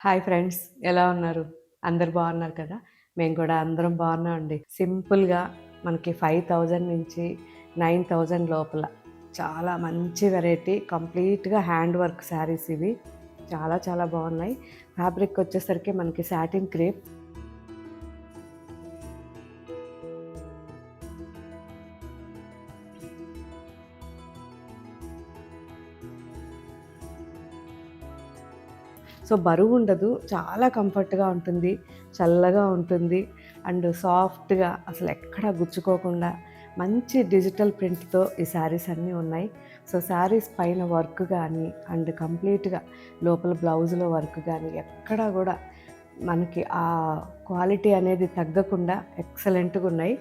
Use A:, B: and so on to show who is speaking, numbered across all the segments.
A: Hi friends, ఎలా ఉన్నారు? అందరు బాగున్నారు కదా? మేము కూడా అందరం బాగున్నామండి. సింపుల్గా మనకి 5000 నుంచి 9000 లోపల చాలా మంచి వెరైటీ, కంప్లీట్గా హ్యాండ్ వర్క్ శారీస్ ఇవి. చాలా చాలా బాగున్నాయి. ఫ్యాబ్రిక్ వచ్చేసరికి మనకి సాటిన్ క్రేప్. సో బరువు ఉండదు, చాలా కంఫర్ట్గా ఉంటుంది, చల్లగా ఉంటుంది అండ్ సాఫ్ట్గా, అసలు ఎక్కడ గుచ్చుకోకుండా మంచి డిజిటల్ ప్రింట్తో ఈ శారీస్ అన్నీ ఉన్నాయి. సో శారీస్ పైన వర్క్ కానీ అండ్ కంప్లీట్గా లోపల బ్లౌజ్లో వర్క్ కానీ ఎక్కడా కూడా మనకి ఆ క్వాలిటీ అనేది తగ్గకుండా ఎక్సలెంట్గా ఉన్నాయి.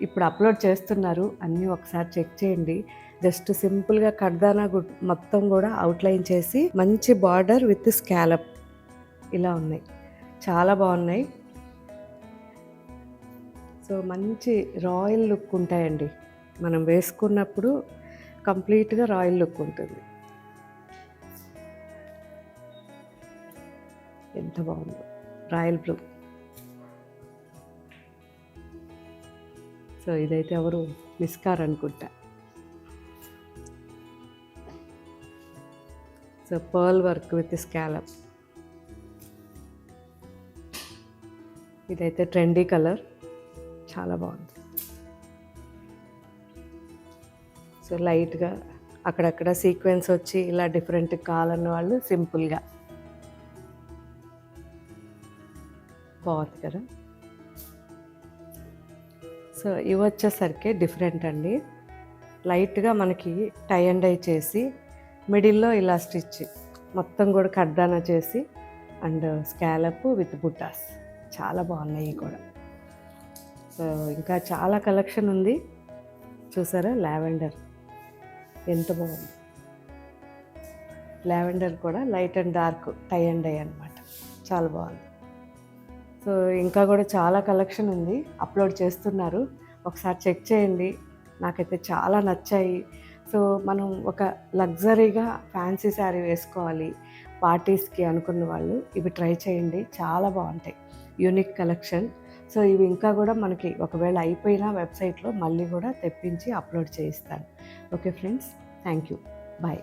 A: ఇప్పుడు అప్లోడ్ చేస్తున్నారు, అన్నీ ఒకసారి చెక్ చేయండి. జస్ట్ సింపుల్గా కడ్దానా మొత్తం కూడా అవుట్లైన్ చేసి మంచి బార్డర్ విత్ స్కాలప్ ఇలా ఉన్నాయి. చాలా బాగున్నాయి. సో మంచి రాయల్ లుక్ ఉంటాయండి, మనం వేసుకున్నప్పుడు కంప్లీట్గా రాయల్ లుక్ ఉంటుంది. ఎంత బాగుందో రాయల్ బ్లూ. సో ఇదైతే ఎవరు మిస్కార్ అనుకుంటా. So pearl work with scallop. ఇదైతే ట్రెండీ కలర్, చాలా బాగుంది. సో లైట్గా అక్కడక్కడ సీక్వెన్స్ వచ్చి ఇలా డిఫరెంట్ కావాలన్న వాళ్ళు సింపుల్గా బాగుంది కదా. సో ఇవి వచ్చేసరికి డిఫరెంట్ అండి. లైట్గా మనకి టై అండ్ డై చేసి మిడిల్లో ఇలా స్టిచ్ మొత్తం కూడా కడ్దానా చేసి అండ్ స్కాలప్ విత్ బుట్టాస్. చాలా బాగున్నాయి కూడా. సో ఇంకా చాలా కలెక్షన్ ఉంది. చూసారా, లావెండర్ ఎంత బాగుంది. లావెండర్ కూడా light and dark tie and dye అనమాట, చాలా బాగుంది. సో ఇంకా కూడా చాలా కలెక్షన్ ఉంది, అప్లోడ్ చేస్తున్నారు, ఒకసారి చెక్ చేయండి. నాకైతే చాలా నచ్చాయి. సో మనం ఒక లగ్జరీగా ఫ్యాన్సీ శారీ వేసుకోవాలి పార్టీస్కి అనుకున్న వాళ్ళు ఇవి ట్రై చేయండి, చాలా బాగుంటాయి. Unique collection. సో ఇవి ఇంకా కూడా మనకి ఒకవేళ అయిపోయినా వెబ్సైట్లో మళ్ళీ కూడా తెప్పించి అప్లోడ్ చేయిస్తాను. Okay friends, thank you, bye.